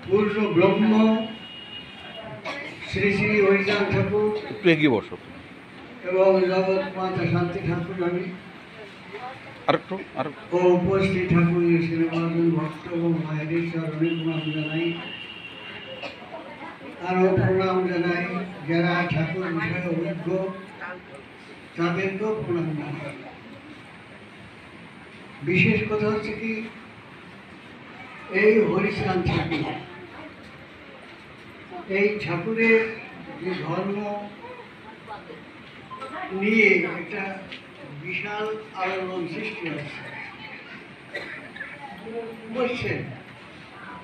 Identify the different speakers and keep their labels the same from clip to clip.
Speaker 1: পূর্ণ ব্রহ্ম শ্রী শ্রী হরিচাঁদ ঠাকুর এবং জগৎ মাতা শান্তি ঠাকুর আমি ও উপস্থিত ঠাকুর শ্রীমান ভক্ত এবং মায়েদের চরণে প্রণাম জানাই। আরও প্রণাম জানাই যারা ঠাকুর বিষয়ে অভিজ্ঞ তাদেরকেও প্রণাম জানাই। বিশেষ কথা হচ্ছে কি, এই হরিচাঁদ ঠাকুর, এই ঠাকুরের যে ধর্ম নিয়ে একটা বিশাল আলোড়ন সৃষ্টি হচ্ছে। বুঝছেন,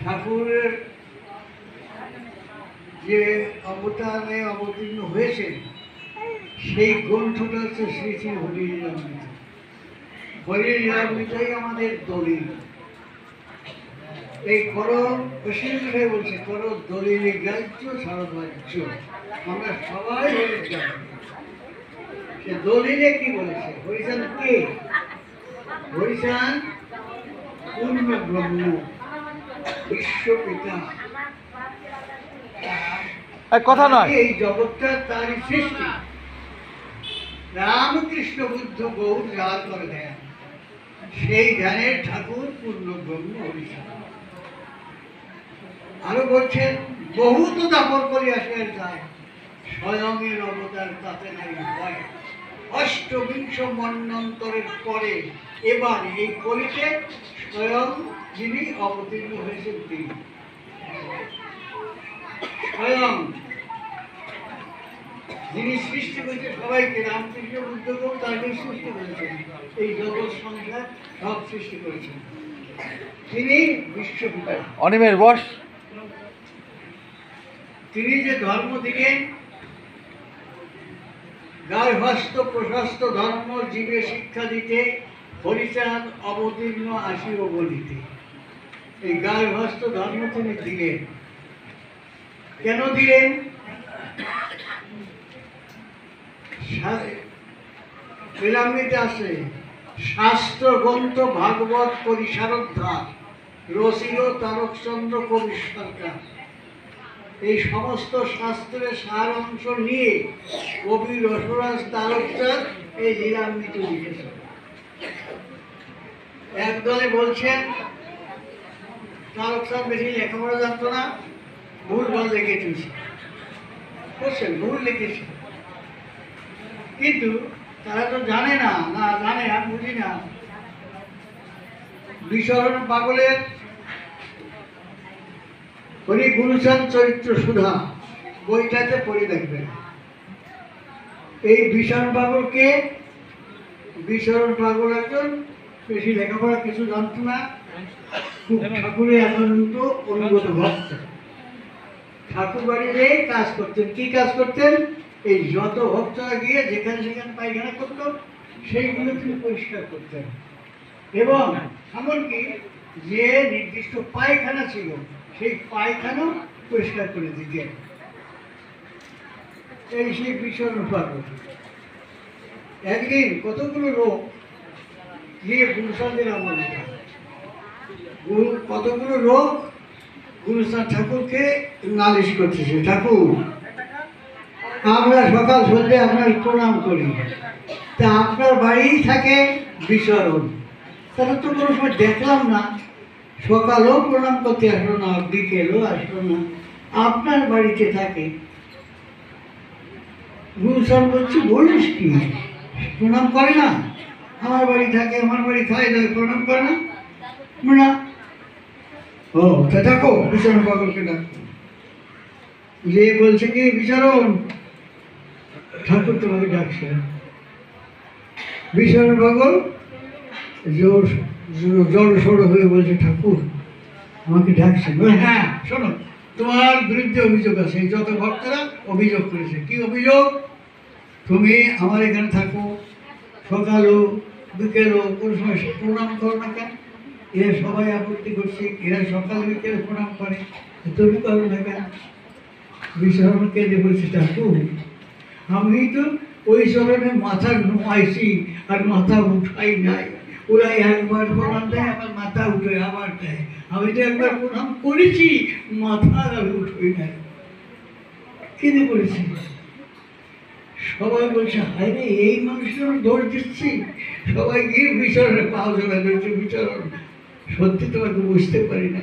Speaker 1: ঠাকুরের যে অবতারে অবতীর্ণ হয়েছে সেই গ্রন্থটা হচ্ছে শ্রী শ্রী হরিলীলামৃত। হরিলীলামৃতই আমাদের দলিল। এই করো বেশিরভাগ বলছে করো দলিলে গ্রাহ্য সারবাহ্য, আমরা সবাই সে দলিলে কি বলেছে? হরিচাঁদ কে? হরিচাঁদ পূর্ণ ব্রহ্ম, বিশ্বপিতা, কথা নয়, এই জগৎটা তারই সৃষ্টি। রামকৃষ্ণ বুদ্ধ গৌর যার করে ধ্যান, সেই ধ্যানের ঠাকুর পূর্ণ ব্রহ্ম হরিচাঁদ। আরো বলছেন, বহুত দাপর করি আসেন যায়, স্বয়ংের অবতার তাতে নাই ভয়। অষ্টবিংশ মন্বন্তরের পরে এবার এই কলিতে স্বয়ং যিনি অবতীর্ণ হয়েছেন তিনি স্বয়ং, যিনি সৃষ্টি করেছেন সবাইকে। রামকৃষ্ণ বুদ্ধকেও তাকে সৃষ্টি করেছেন, এই জগৎ সংসার সব সৃষ্টি করেছেন তিনি। বিশ্বপিতা
Speaker 2: অনিমের বস,
Speaker 1: তিনি যে ধর্ম দিলেন, গার্হস্থ প্রশস্ত ধর্ম জীবে শিক্ষা দিতে, হরিচাঁদ অবতীর্ণ আসিও বলিতে। এই গার্হস্থ ধর্ম তিনি দিলেন। কেন দিলেন? লীলামৃতে আছে, শাস্ত্র গ্রন্থ ভাগবত পরিসারোদ্ধার রসিল তারকচন্দ্র কবি সরকার। এই সমস্ত শাস্ত্রের সার অংশ নিয়ে কবি রসরাজ তারকচাঁদ এই লীলামৃত লিখেছেন। একদলে বলছেন তারকচাঁদ বেশি লেখাপড়া জানতো না, ভুল ভাল লিখেছিস, বুঝছেন, ভুল লিখেছে। কিন্তু তারা তো জানে না, না জানে, আমি বুঝি না। বিচরণ পাগলের হরি গুরুচাঁদ চরিত্র সুধা বইটাতে পড়ে দেখবেন। এই বিচরণ পাগলকে, বিচরণ পাগল একজন বেশি লেখাপড়া কিছু জানতো না, খুব ঠাকুরের একান্ত অনুগত ভক্ত। ঠাকুর বাড়িতে কাজ করতেন। কি কাজ করতেন? এই যত ভক্তরা গিয়ে যেখানে সেখানে পায়খানা করতো সেইগুলো তিনি পরিষ্কার করতেন, এবং এমনকি যে নির্দিষ্ট পায়খানা ছিল সেই পায়খানা পরিষ্কার করে দিতেন। এই সেই বিচরণ পাগল। একদিন কতগুলো লোক গিয়ে গুরুচাঁদের আমলে, কতগুলো লোক গুরুচাঁদ ঠাকুরকে নালিশ করতেছে, ঠাকুর আমরা সকাল সন্ধ্যে আপনার প্রণাম করি, তা আপনার বাড়িই থাকে বিচরণ, তাহলে তো কোনো সময় দেখলাম না, সকালেও প্রণাম করতে আসলো না, বিকেলও আসলো না, আপনার বাড়িতে থাকে। গুরুচাঁদ বলছি, বলিস কি, প্রণাম করে না? আমার বাড়ি থাকে, আমার বাড়ি খায় দায়, প্রণাম করে না? না। ও তা ডাকো, বিচরণ পাগলকে ডাকো। যে বলছে কি, বিচরণ ঠাকুর তোমাকে ডাকছে। বিচরণ পাগল জড় সড় হয়ে বলছে, ঠাকুর আমাকে ডাকছে। হ্যাঁ শোনো, তোমার বিরুদ্ধে অভিযোগ আছে, যত ভক্তরা অভিযোগ করেছে। কি অভিযোগ? তুমি আমার এখানে থাকো, সকালও বিকেলও কোনো সময় প্রণাম করো না কেন? এরা সবাই আপত্তি করছে, এরা সকাল বিকেলে প্রণাম করে, তুমি করো না কেন? বিচরণ কেঁদে বলছে, ঠাকুর আমি তো ওই চরণে মাথা নুমাইছি আর মাথা উঠাই নাই, ওরা একবার প্রণাম দেয়, আমার মাথা উঠে আবার দেয়, আমি তো একবার প্রণাম করেছি, মাথার আমি উঠবই নাই। কেঁদে পড়েছি। সবাই বলছে, হায় রে, এই মানুষের দোষ দিচ্ছি। সবাই গিয়ে বিচরণে পাও জমা দিচ্ছে, বিচরণ সত্যি তোমাকে বুঝতে পারি না।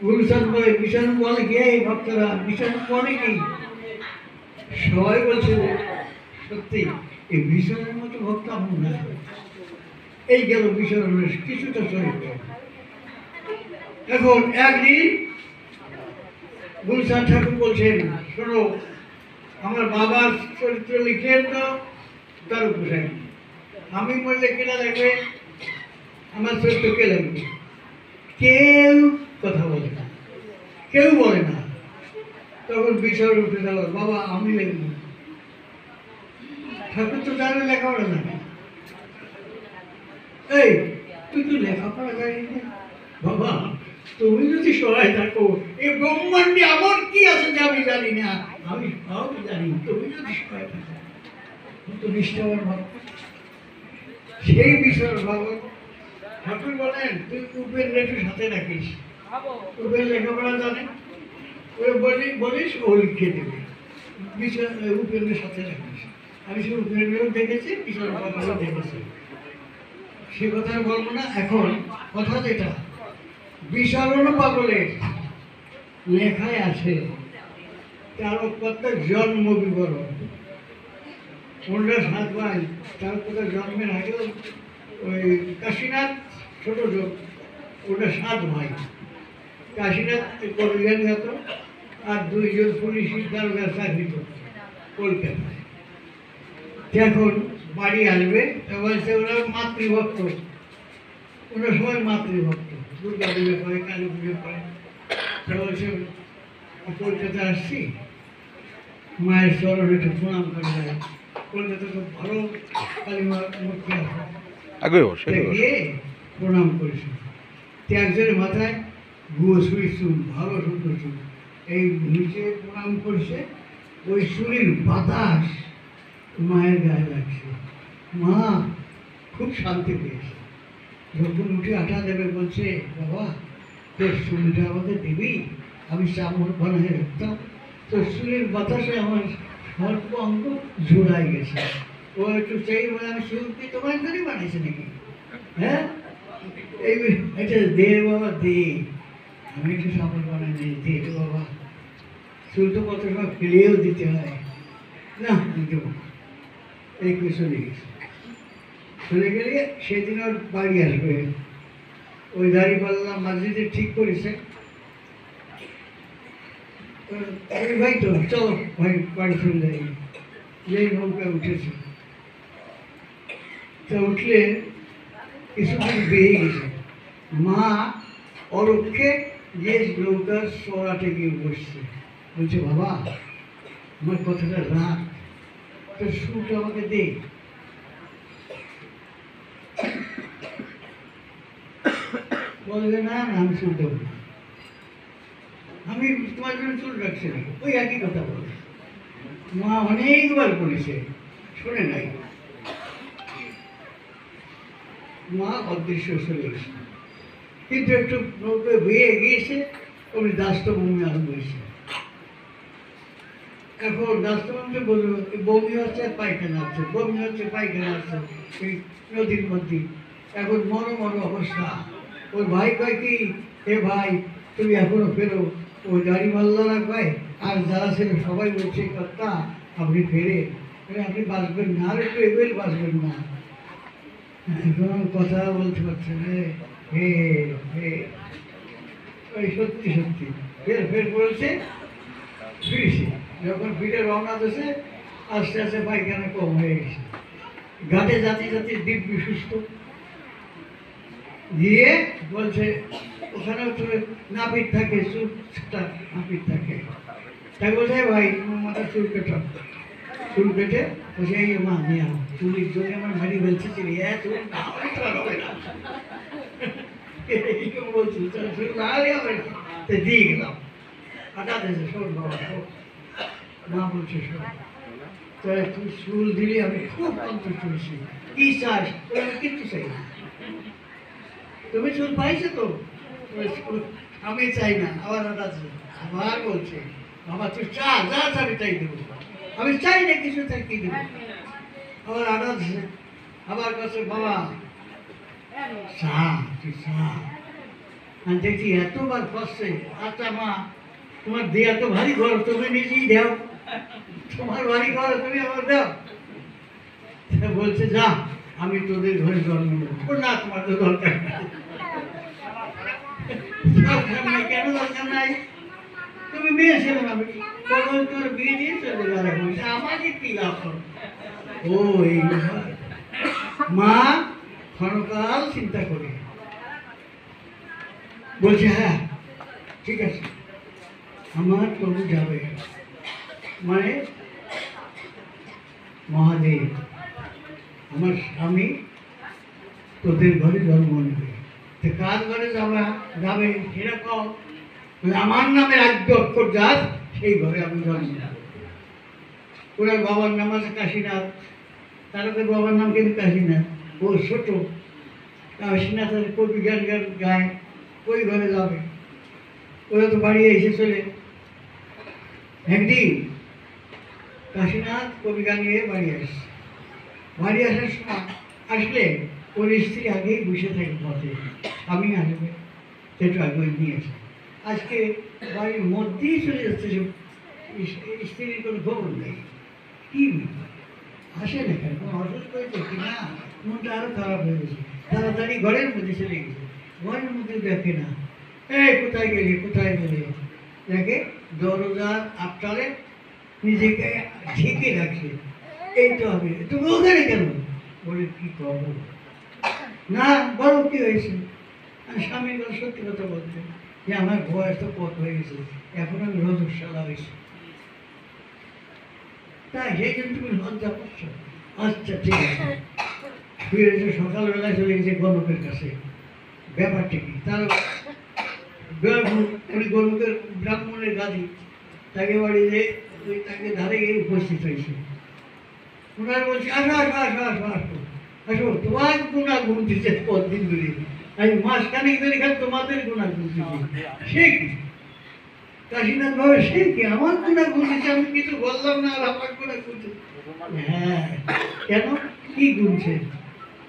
Speaker 1: গুরুচাঁদ বলে, বিচরণ বলে কি এই ভক্তরা, বিচরণ বলে কি? সবাই বলছে সত্যি এই বিচরণের মতো ভক্ত আমার না। এই গেল বিচরণের কিছুটা চরিত্র। এখন একদিন গুরুচাঁদ ঠাকুর বলছেন, শোনো, আমার বাবার চরিত্র লিখলেন তো তার উপরে আমি বললে কেনা লাগবে, আমার চরিত্র কে লাগবে? কেউ কথা বলে না, কেউ বলে না। তখন বিষয় উঠে গেল, বাবা আমি লিখব। ঠাকুর তো জানে লেখাপড়া জানে। এই তুই তো লেখাপড়া জানিস না? বাবা তুমি যদি সহায় থাকো, এই ব্রহ্মাণ্ডে আমার কি আছে যে আমি জানি না? আমি সব জানি, তুমি যদি সহায় থাকো। তো নিষ্ঠাবান ভক্ত, সেই বিষয় ভাবো। ঠাকুর বলেন, তুই উপেন্দ্র সাথে রাখিস, উপেন লেখাপড়া জানে, ওই বলিস ও লিখে দেবে। বিষয় উপেন্দ্রের সাথে রাখিস। আমি সে উপেন্দ্র দেখেছি, বিষয় কথাও দেখেছি, সে কথা বলবো না। এখন কথা যেটা বিচরণ পাগলের লেখায় আছে, চারকপাত্রের জন্ম বিবরণ। ওনারা 7 ভাই, চারকপাত্র জন্মের আগে ওই কাশীনাথ ছোট যোগ, ওটা 7 ভাই। কাশীনাথ কবিগান গাত, আর 2 জন পুলিশের দারোগা চাকরি করত কলকাতায়। এখন বাড়ি আসবে, বলছে ওরা মাতৃভক্ত, ওরা সবাই মাতৃভক্ত, দুর্গা পুজো করে, কালী পুজো করে। বলছে কলকাতা আসছি, মায়ের চরণে একটু প্রণাম করে যায়। কলকাতা খুব ভালো কালী মার মূর্তি আছে, গিয়ে প্রণাম করেছে। একজনের মাথায় গুয়ো ছুরি চুল, ভালো সুন্দর চুল, এই নিচে প্রণাম করছে। ওই চুরির বাতাস মায়ের গায়ে লাগছে। মা খুব শান্তি পেয়েছে। যখন উঠে আটা দেবে বলছে, বাবা তোর চুলটা আমাকে দিবি, আমি চামড় বানিয়ে রাখতাম। তোর চুলের বাতাসে আমার সর্ব অঙ্গ জোড়াই গেছে। ও একটু চাই বলে, আমি চুল কি তোমার জন্যই বানিয়েছি নাকি? হ্যাঁ, এই এটা দে বাবা দে, আমি একটু চামড় বানাই দিই, দে তো বাবা। চুল তো কত সময় ফেলেও দিতে হয় না, দিতে এই করে চলে গেছে। চলে গেলে সেদিন ওর বাড়ি আসবে। ওই দাঁড়িপাল্লা মসজিদে ঠিক করেছে, ওই ভাই তো চলো ভাই বাড়ি চলে যাই। যেই নৌকা উঠেছে, তা উঠলে কিছুদিন বেরিয়ে গেছে। মা অরক্ষে যে নৌকার সরাতে গিয়ে বসছে, বলছে, বাবা আমার কথাটা রাখ, তোর সুরটা আমাকে দে। বলবে, না না আমি চুল দেবো না, আমি তোমার জন্য চুল রাখছি না। ওই একই কথা বলে। মা অনেকবার বলেছে, শোনে নাই। মা অদৃশ্য চলে গেছে, কিন্তু একটু নৌকা বেয়ে গিয়েছে, ওই দাস্তভূমি আরম্ভ হয়েছে। এখন দাস্তভূমিতে বললো, বমি হচ্ছে পায়খানা আছে, বমি হচ্ছে পায়খানা আছে এই নদীর মধ্যে। এখন মরো অবস্থা। ওর ভাই কয় কি, হে ভাই তুমি এখনো ফেরো। ওই গাড়ি মাল্লারা কয়, আর যারা ছিল সবাই বলছে, কর্তা আপনি ফেরে, আপনি বাঁচবেন না, আর একটু এবার বাঁচবেন না। এখন কথা বলতে পারছে রে, হে হে ওই সত্যি সত্যি ফের বলছে। ফিরেছে, যখন ফিরে রওনা দিয়েছে, আস্তে আস্তে পায়খানা কম হয়ে গেছে। ঘাটে জাতি দিব্যি সুস্থ। গিয়ে বলছে, ওখানে তো নাপিত থাকে, চুলটা নাপিত থাকে। তাই বলছে, ভাই তোমার মাথা চুল কেটে, চুল কেটে বলছে, এই মা নিয়ে চুলের জন্য আমার ভারী বলছে, চুল না হবে না, বলছি চুল না হলে হবে না। তো দিয়ে গেলাম, আটা দিয়েছে, শোন বাবা শোন। মা বলছে, শোন তাহলে তুই চুল দিলে আমি খুব সন্তুষ্ট হয়েছি। কি চাস? আমি কিচ্ছু চাই না, তুমি চুল পাইছো তো, আমি চাই না। আবার আবার বলছে বাবা তুই চা যা চাবি তাই দেবো, আমি চাই না কিছু, তাই কি দেবো। আবার আনাজ আবার কাছে বাবা চা তুই চা। আমি দেখছি এতবার করছে, আচ্ছা মা তোমার দেয়া তো ভারী ঘর, তুমি নিজেই দাও, তোমার ভারী ঘর তুমি আমার দাও। বলছে যা আমি তোদের ঘরে জন্ম নেবো না, তোমার তো দরকার নাই, দরকার নাই। কেন দরকার নাই? তুমি মেয়ে ছেলে না, তোর বিয়ে দিয়ে চলে যাবে, আমাকে কি লাভ হবে? ও এই মা ক্ষণকাল চিন্তা করে বলছে হ্যাঁ ঠিক আছে আমার প্রভু যাবে, মানে মহাদেব আমার স্বামী তোদের ঘরে জন্ম নেবে। কার ঘরে যাবে সেরকম আমার নামে রাজ্য অক্ষর যাস সেই ঘরে আমি জন্ম নেব। ওনার বাবার নাম আছে কাশীনাথ, তারকের বাবার নাম কিন্তু কাশীনাথ, ও ছোট কাশীনাথ কবি গান গান গায়, ওই ঘরে যাবে। ওরা তো বাড়ি এসে চলে। একদিন কাশীনাথ কবি গান গিয়ে বাড়ি আসছে, বাড়ি আসার সময় আসলে ওর স্ত্রী আগেই বসে থাকে পথে, আমি আসবে একটু আগে নিয়েছে। আজকে বাড়ির মধ্যেই চলে যাচ্ছে, স্ত্রীর কোনো খবর নেই। কি আসে না কেন, কোনো অসুস্থ হয়েছে কি না, মনটা আরো খারাপ হয়ে গেছে। তাড়াতাড়ি ঘরের মধ্যে চলে গেছে, ঘরের মধ্যে দেখে না, এই কোথায় গেলে কোথায় গেলে, দেখে দরজার আটকালে নিজেকে ঢেকে রাখছে। এই তো হবে, তুমি ওখানে কেন? বলে কি করবো না, বলো কি হয়েছে? আমি স্বামী সত্যি কথা বলতে যে আমার বয়স তো কত হয়ে গেছে, এখন আমি রজস্বালা হয়েছি, তাই সেই জন্য তুমি লজ্জা করছো। আচ্ছা ঠিক আছে, ফিরেছে সকালবেলায় চলে গেছে গণকের কাছে, ব্যাপারটা কি? তার উনি গণকের ব্রাহ্মণের গাদি, তাকে বাড়িতে তাকে ধারে গিয়ে উপস্থিত হয়েছে। ওনার বলছে আসো আসো আসো আসো আসো আসো, তোমার গুণা গুণ দিচ্ছে কতদিন ধরে, আমি মাসখানেক ধরে খালি তোমাদের গুণা গুণ দিচ্ছি। সে কি কাশীনাথ ভাবে, সে কি আমার গুণা গুণ দিচ্ছে, আমি কিছু বললাম না আর আমার গুণা গুনছে। হ্যাঁ কেন কি গুনছে?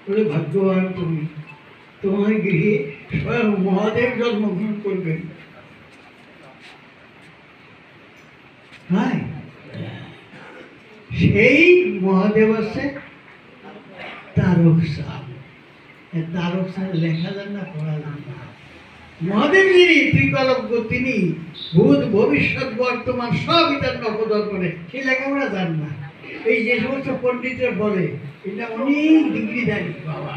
Speaker 1: বলে ভাগ্যবান তুমি, তোমার গৃহে স্বয়ং মহাদেব জন্মগ্রহণ করবেন। হ্যাঁ সেই মহাদেব আছে তারক সাপ, তারক সাপ লেখা যান না, পড়া যান না। মহাদেব যিনি ত্রিকলজ্ঞ, তিনি ভূত ভবিষ্যৎ বর্তমান সবই তার নবদর্পণে, সেই লেখাপড়া জান না। এই যে সমস্ত পণ্ডিতরা বলে এটা অনেক ডিগ্রিধারী বাবা,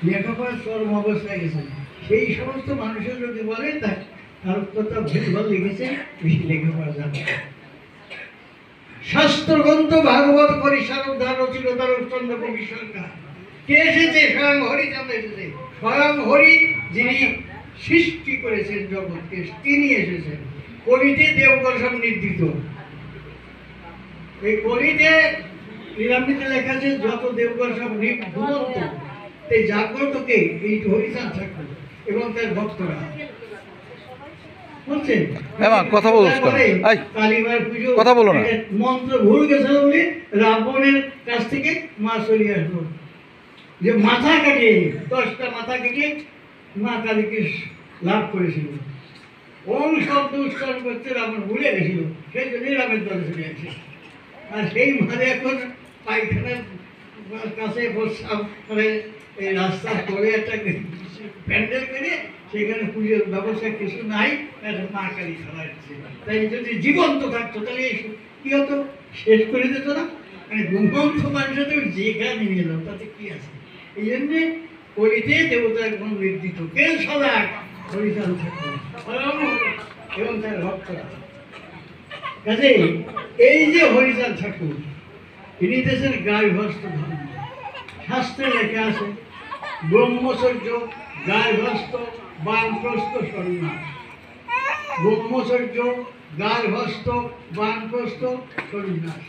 Speaker 1: লেখাপড়া চরম অবস্থায় গেছে, সেই সমস্ত মানুষের যদি বলে তার কথা ভুলভাল লিখেছে, বেশি লেখাপড়া জানে। শাস্ত্রগ্রন্থ ভাগবত পরিসারোদ্ধার রচিত চন্দ্র কবি সরকার কে এসেছে? স্বয়ং হরিচন্দ্র এসেছে। স্বয়ং হরি যিনি সৃষ্টি করেছেন জগৎকে, তিনি এসেছেন। কলিতে দেবগণ সব নির্দিত। এই কলিতে লীলামৃতে লেখা আছে যত দেবগণ সব ঘুমন্ত, এই জাগ্রতকে এই হরিচাঁদ ঠাকুর এবং তার ভক্তরা
Speaker 2: কথা বলো, কথা বলো না।
Speaker 1: মন্ত্র ভুল গেছিল বলে রাবণের কাছ থেকে মা চলিয়ে আসলো, যে মাথা কাটিয়ে 10টা মাথা কেটে মা কালীকে লাভ করেছিল। ওম শব্দ উচ্চারণ করতে রাবণ ভুলে গেছিল, সেই জন্যই রামের দলে চলে আসে। আর সেই মাঝে এখন পায়খানার কাছে মানে এই রাস্তার করে একটা প্যান্ডেল করে সেখানে পুজোর ব্যবস্থা কিছু নাই, মা কালী খেলা হচ্ছে। তাই যদি জীবন্ত থাকতো তাহলে কি হতো, শেষ করে দিত না। মানে ঘুমন্ত মানুষের যেখানে নিয়ে এলো তাতে কি আছে? এই জন্যে কলিতে দেবতার গুণ নির্দিত, কেউ সদা হরিচাঁদ ঠাকুর এবং তার ভক্তরা। কাজে এই যে হরিচাঁদ ঠাকুর, ইনি দেশের গার্হস্থ ধর্ম। শাস্ত্রে লেখা আছে ব্রহ্মচর্য, গার্হস্থ, বানপ্রস্থ, সন্ন্যাস। ব্রহ্মচর্য, গার্হস্থ, বানপ্রস্থ, সন্ন্যাস।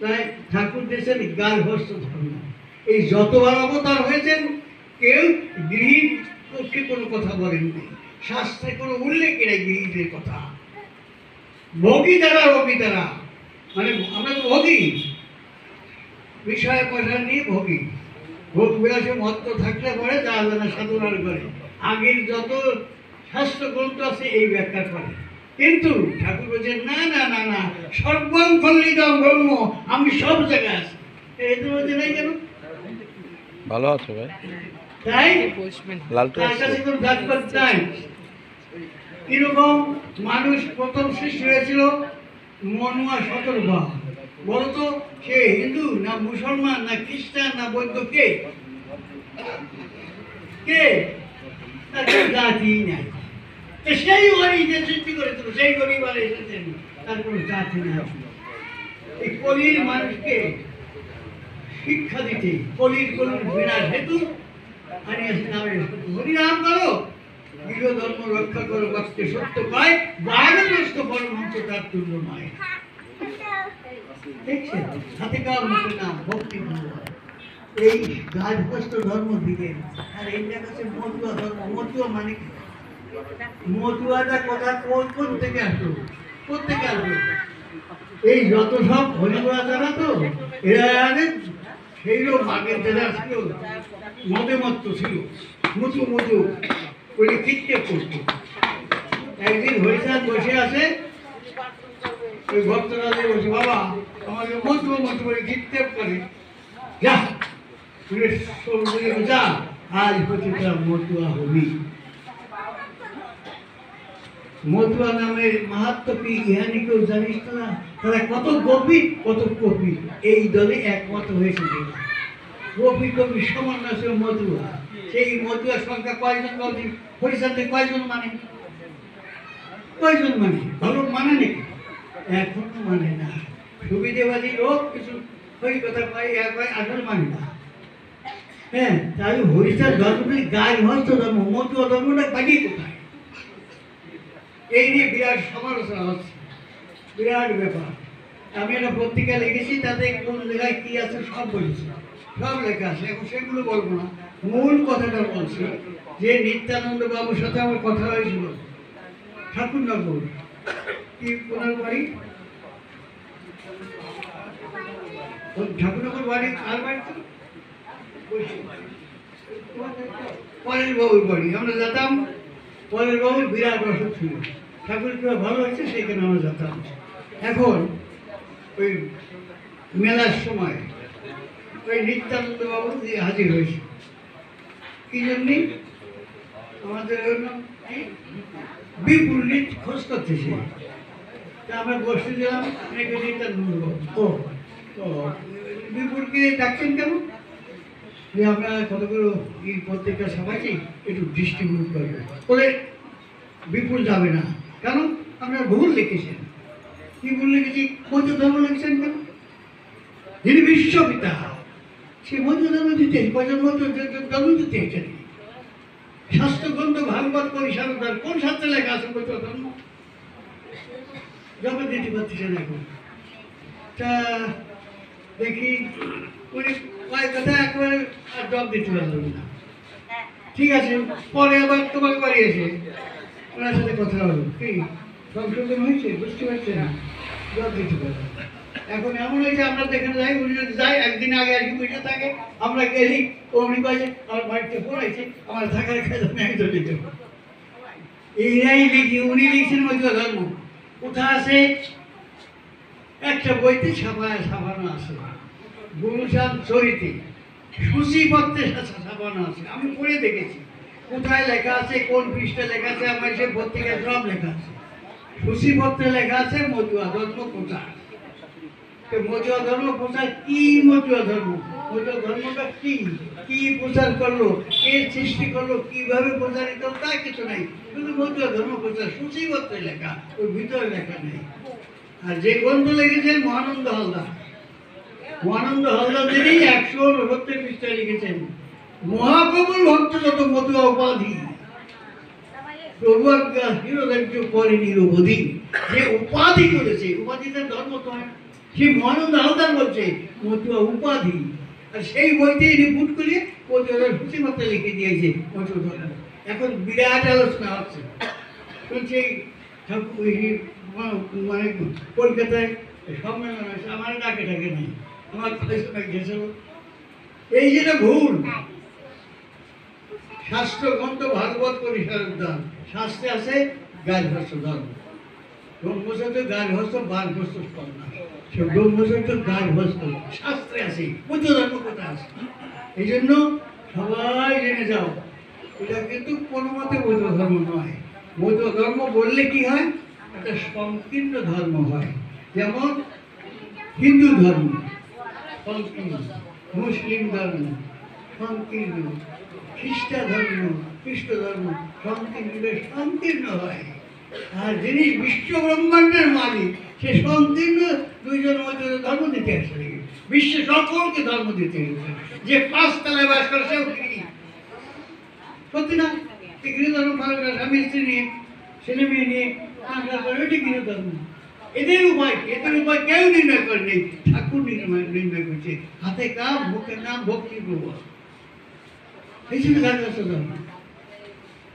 Speaker 1: তাই ঠাকুর দেশের গার্হস্থ ধর্ম। এই যতবার অবতার হয়েছেন কেউ গৃহীর পক্ষে কোনো কথা বলেননি, শাস্ত্রে কোনো উল্লেখ নেই গৃহীদের কথা। ভোগী তারা মানে আমরা তো ভোগী, বিষয় পয়সা নিয়ে ভোগী, ভোগ বিলাসে মত্ত থাকলে পরে যা জানা সাধনার করে আগের যত শাস্ত্র গ্রন্থ আছে এই ব্যাখ্যা করে। কিন্তু ঠাকুর বলছেন না না না না, সর্বং খণ্ডিতং ব্রহ্ম, আমি সব জায়গায় আছি। এই তো বলছে নাই কেন?
Speaker 2: ভালো আছো ভাই?
Speaker 1: তাই
Speaker 2: লালটু
Speaker 1: তার কাছে কোনো জাতপাত নাই। কিরকম মানুষ প্রথম সৃষ্টি হয়েছিল? মনুয়া শতরূপা। বলতো সে হিন্দু না মুসলমান না খ্রিস্টান না বৌদ্ধ, কে কে? তার কোনো জাতি নাই। তো সেই হরি যে সৃষ্টি করেছিল, সেই গরিবার এসেছেন, তার কোনো জাতি নাই। এই কলির মানুষকে শিক্ষা দিতে, কলির কোন বিনাশ হেতু আনিয়াছে নামে হরিনাম করো, গৃহ ধর্ম রক্ষা করো, বাক্যে সত্য পায়, বারগ্রস্ত পরমহংস তার তুল্য নয়। দেখছেন, হাতে কার মুখে নাম ভক্তি ধর্ম, এই গাছগ্রস্ত ধর্ম দিকে। আর এই কাছে মতুয়া ধর্ম। মতুয়া মানে কি? মতুয়াটা কথা কোন থেকে আসলো? কোথেকে আসলো? এই যত সব হরিবরা যারা তো এরা সেই লোক আগের যারা ছিল মদে মত্ত ছিল, মুচু ওই কিটকে করতো। একদিন হরিচাঁদ বসে আছে, ওই ভক্তরাজে বসে, বাবা আমাকে মতো করে কিটকেপ করে, যা যা আজ হচ্ছে তার মতুয়া হবি। মতুয়া নামের মাহাত্ম কি ইহানি কেউ জানিস না? তারা কত গোপী কত কপি, এই দলে একমত হয়েছে। গোপী কবি সমান আছে মতুয়া। সেই মতুয়ার সংখ্যা কয়জন? হরিচাঁদে কয়জন মানে? কয়জন মানে? ভালো মানে নাকি? এখন মানে না। সুবিধেবাদী লোক কিছু ওই কথা পাই আসল মানে না। হ্যাঁ, তাই হরিচাঁদ ধর্মটি গায়ে হস্ত ধর্ম, মতুয়া ধর্মটা বাকি কোথায়? এই নিয়ে বিরাট সমালোচনা হচ্ছে, বিরাট ব্যাপার। আমি একটা পত্রিকা লিখেছি, তাতে কোন জায়গায় কি আছে সব বলেছি, সব লেখা আছে। এখন সেগুলো বলবো না, মূল কথাটা বলছি যে নিত্যানন্দ বাবুর সাথে আমার কথা হয়েছিল ঠাকুরনগর। কি ওনার বাড়ি? ঠাকুরনগর বাড়ি কার বাড়ি? পরের বাবুর বাড়ি। আমরা যেতাম, পরের বাবুর বিরাট অসুখ ছিল, ঠাকুর কিভাবে ভালো হয়েছে সেখানে আমরা যেতাম। এখন ওই মেলার সময় ওই নিত্যানন্দ বাবু হাজির হয়েছে। কি জন্যে? আমাদের বিপুল খোঁজ করতেছে। তা আমরা বসে দিলাম, নিত্যানন্দ বাবু। ও বিপুলকে ডাকছেন কেন? যে আমরা কতগুলো এই পত্রিকা সবাইকে একটু ডিস্ট্রিবিউট করবে বলে। বিপুল যাবে না কেন? আমরা ভুল লিখেছেন। কি ভুল লিখেছি? মধ্য ধর্ম লিখেছেন কেন? যিনি বিশ্বপিতা, সে মধ্য ধর্ম দিতে কয়জন মধ্য ধর্ম দিতে এসেছেন? শাস্ত্রগ্রন্থ ভাগবত পরিসারদার কোন শাস্ত্রে লেখা আছে মধ্য ধর্ম? জবাব দিতে পারতেছেন এখন। তা দেখি উনি কয়েক কথা একেবারে আর জবাব দিতে পারলেন না। ঠিক আছে, পরে আবার তোমাকে বাড়িয়েছে, ওনার সাথে কথা হলো, কি সংশোধন হয়েছে বুঝতে পারছে না, জবাব দিতে পারবে। এখন এমন হয়েছে আমরা যেখানে যাই, উনি যদি যাই একদিন আগে আর কি বুঝে থাকে, আমরা গেলি উনি বাজে আমার বাড়িতে পড়াইছে, আমার থাকার খেয়ে আমি চলে যাবো। এইরাই লিখি, উনি লিখছেন মধ্য ধর্ম। কোথা আছে? একটা বইতে ছাপানো আছে, গুরুচাঁদ চরিতে সূচিপত্রে ছাপানো আছে। আমি পড়ে দেখেছি কোথায় লেখা আছে, কোন পৃষ্ঠে লেখা আছে, আমার সে পত্রিকায় সব লেখা আছে। সূচিপত্রে লেখা আছে মতুয়া ধর্ম প্রচার। মতুয়া ধর্ম প্রচার কি? মতুয়া ধর্ম, মতুয়া ধর্মটা কি? কি প্রচার করলো, কে সৃষ্টি করলো, কিভাবে প্রচারিত, তা কিছু নাই, শুধু মতুয়া ধর্ম প্রচার। সূচিপত্রে লেখা, ওর ভিতরে লেখা নেই। আর যে গ্রন্থ লিখেছেন মহানন্দ হালদার, মহানন্দ হালদার যিনি 169 পৃষ্ঠায় লিখেছেন মহাপ্রভুর ভক্ত যত মতুয়া উপাধি, প্রভু আজ্ঞা হিরোধার্য করে নিরবধি। যে উপাধি করেছে, উপাধিতে ধর্ম তো হয়, সেই মহানন্দ হালদার বলছে মতুয়া উপাধি। আর সেই বইতে রিপুট করে মতুয়াদের সূচিপত্রে লিখে দিয়েছে মতুয়া ধর্ম। এখন বিরাট আলোচনা হচ্ছে, শুনছি মানে কলকাতায় সম্মেলন হয়েছে, আমার ডাকে ডাকে নাই, আমার গেছিল। এই যেটা ভুল। শাস্ত্র গ্রন্থ ভাগবত পরিসরের দান, শাস্ত্রে আছে গার্হস্থ ধর্ম, ব্রহ্মচর্য গার্হস্থ বার্হস্থ কন্যা, সে ব্রহ্মচর্য গার্হস্থ শাস্ত্রে আছে, বুদ্ধ ধর্ম কথা আছে। এই জন্য সবাই জেনে যাও, এটা কিন্তু কোনো মতে বৌদ্ধ ধর্ম নয়। বৌদ্ধ ধর্ম বললে কি হয়, একটা সংকীর্ণ ধর্ম হয়। যেমন হিন্দু ধর্ম সংকীর্ণ, মুসলিম ধর্ম সংকীর্ণ, খ্রিস্টান ধর্ম খ্রিস্ট ধর্ম সংকীর্ণ হয়। আর যিনি বিশ্ব ব্রহ্মাণ্ডের মালিক, সে সংকীর্ণ দুইজন মধ্যে ধর্ম দিতে আসে, বিশ্ব সকলকে ধর্ম দিতে এসেছে। যে 5 তলায় বাস করে সেও গৃহী, সত্যি না? গৃহ ধর্ম পালন করে, স্বামী স্ত্রী নিয়ে, ছেলে মেয়ে নিয়ে সংসার করে, ওইটি গৃহ ধর্ম। এদের উপায় কেউ নির্ণয় করেনি, ঠাকুর নির্ণয় করছে। হাতে কাম, মুখের নাম, ভক্তি প্রবাহ, এই জন্য গার্হস্থ্য ধর্ম।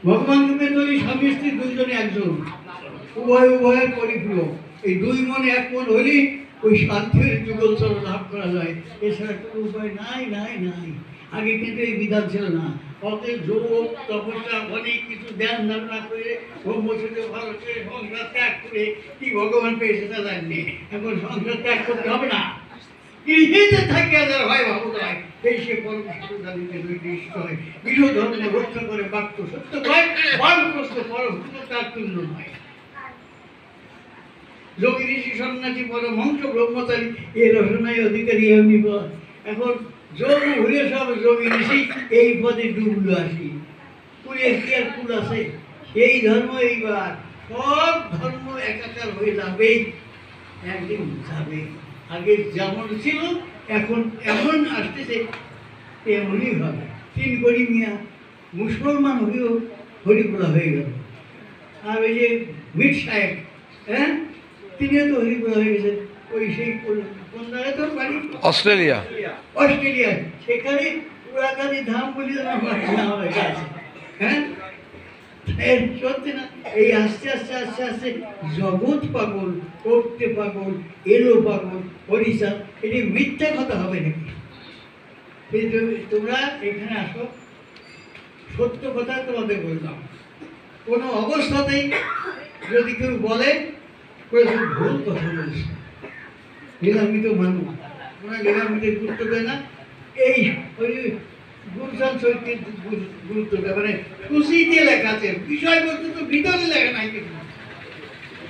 Speaker 1: ভগবানকে পেয়ে তৈরি স্বামী স্ত্রী দুইজনে একজন, উভয়ের পরিপূরক। এই দুই মনে এক মন হলে ওই শান্তির যুগলচর লাভ করা যায়, এছাড়া কোনো উপায় নাই নাই নাই। আগে কিন্তু এই বিধান ছিল না। অতএব যোগ তপস্যা অনেক কিছু ধ্যান ধারণা করে ব্রহ্মচর্য ভালো করে সংসার ত্যাগ করে কি ভগবান পেয়েছে তা জাননি। এখন সংসার ত্যাগ করতে হবে না, গৃহীতে থাকিয়া যার হয় ভাবুদয়, এই সে পরম সুদানিতে নির্দিষ্ট হয়। গৃহ ধর্ম রক্ষা করে বাক্য সত্য হয়, বানপ্রস্থ পরম তার তুল্য নয়। যোগী ঋষি সন্ন্যাসী পরমহংস ব্রহ্মচারী এ রসনায় অধিকারী এমনি পদ। এখন যোগ ঘুরে সব যোগী ঋষি এই পদে ডুবলো আসি। কুলের কি আর কুল আছে? সেই ধর্ম এইবার সব ধর্ম একাকার হয়ে যাবে, একদিন যাবে। আগে যেমন ছিল এখন এমন আসতেছে তেমনই হবে। 3 গরিব মিয়া মুসলমান হয়েও হরিপুরা হয়ে গেল। আর ওই যে মিট সাহেব, হ্যাঁ, তিনিও তো হরিপুরা হয়ে গেছেন। ওই সেই কোন জায়গায় তোর বাড়ি?
Speaker 2: অস্ট্রেলিয়া।
Speaker 1: সেখানে পুরাকালী ধাম বলে হ্যাঁ, সত্যি না? এই আস্তে আস্তে আস্তে আস্তে জগৎ পাগল, করতে পাগল, এলো পাগল, হরিচাঁদ, এটি মিথ্যা কথা হবে নাকি? তোমরা এখানে আসো, সত্য কথা তোমাদের বললাম। কোনো অবস্থাতেই যদি কেউ বলে ভুল কথা বলছে, লীলামিত মানুষ, ওরা লীলামিতে গুরুত্ব দেয় না। এই ওই গুরুচাঁদ চরিত্রের গুরুত্বটা মানে খুশিতে লেখা আছে, বিষয়বস্তু তো ভিতরে লেখা নাই।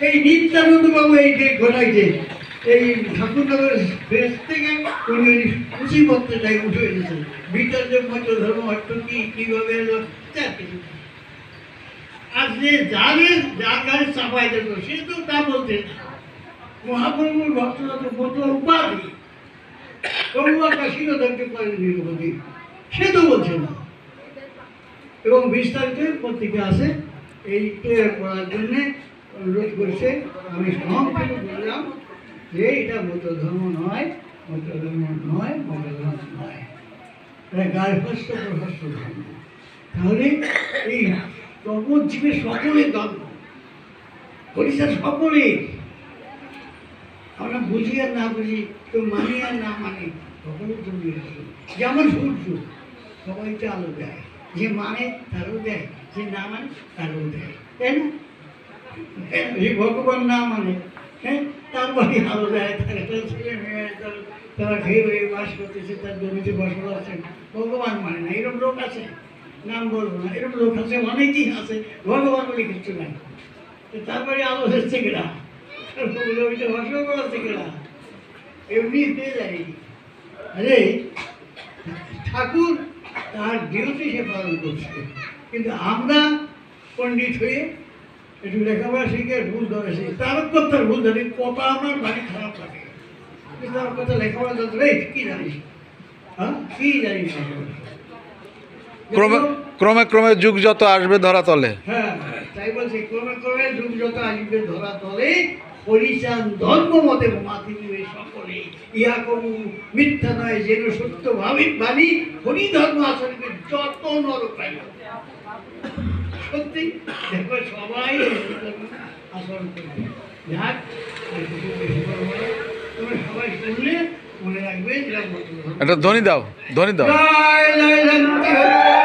Speaker 1: এই নিত্যানন্দ বাবু এই যে ঘটাইছে, এই ঠাকুরনগর ফ্রেস থেকে উনি খুশিপত্রটাই উঠে এনেছে, ভিতর যে মধ্য ধর্ম অর্থ কি কিভাবে এলো। আর যে যার গাড়ি চাপাই যেত সে তো তা বলছে না। মহাপ্রভুর ভক্তরা তো কত উপাধি, ধরতে পারেন নিরবধি, সে তো বলছে না। এবং বিস্তারিত পত্রিকা আছে, এই তৈরি করার জন্য অনুরোধ করছে। আমি সংক্ষেপে বললাম যে এটা বৌদ্ধ ধর্ম নয়, বৌদ্ধ ধর্ম নয়, বৌদ্ধ ধর্ম নয়, এটা গার্হস্থ প্রহস্ত ধর্ম। তাহলে এই জগৎ জীবের সকলের ধর্ম, পরিষ্কার সকলের। আমরা বুঝি আর না বুঝি, কেউ মানি আর না মানি, সকলের জন্য। যেমন সূর্য সবাইকে আলো দেয়, যে মানে তারও দেয়, যে না মানে তারও দেয়, তাই না? এই ভগবান না মানে, হ্যাঁ, তারপরে আলো দেয়, তার একটা ছেলে মেয়ে তারা খেয়ে হয়ে বাস করতেছে, তার জমিতে বসবাস আছে। ভগবান মানে না, এরকম লোক আছে, নাম বলবো না, এরকম লোক আছে, অনেকেই আছে। ভগবান বলে কিছু নাই। তারপরে আলো হচ্ছে কিনা, জমিতে বসবাস আছে কিনা, এমনি পেয়ে যায়। আরে ঠাকুর তার ডিউটি সে পালন করছে, কিন্তু আমরা পণ্ডিত হয়ে একটু লেখাপড়া শিখে ভুল ধরেছি, তার কথার ভুল ধরি, কথা আমার বাড়ি খারাপ লাগে। তার কথা লেখাপড়া ধরে কি জানিস, হ্যাঁ, কি জানিস?
Speaker 2: ক্রমে ক্রমে যুগ যত আসবে ধরা তলে,
Speaker 1: হ্যাঁ তাই বলছি, ক্রমে ক্রমে যুগ যত আসবে ধরা তলে, হরিচাঁদ ধর্ম মতে মাতি নিবে সকলে। ইহা কোনো মিথ্যা নয়, যেন সত্য ভাবিক বাণী, হরি ধর্ম আচরণে যত নরকায়। সত্যি দেখো সবাই আচরণ করবে যাক বেশি বড় বড় তোমরা সবাই শুনলে মনে রাখবে যেটা বলতে
Speaker 2: একটা ধ্বনি দাও, ধ্বনি দাও।
Speaker 1: জয় জয় জয়ন্তী হরি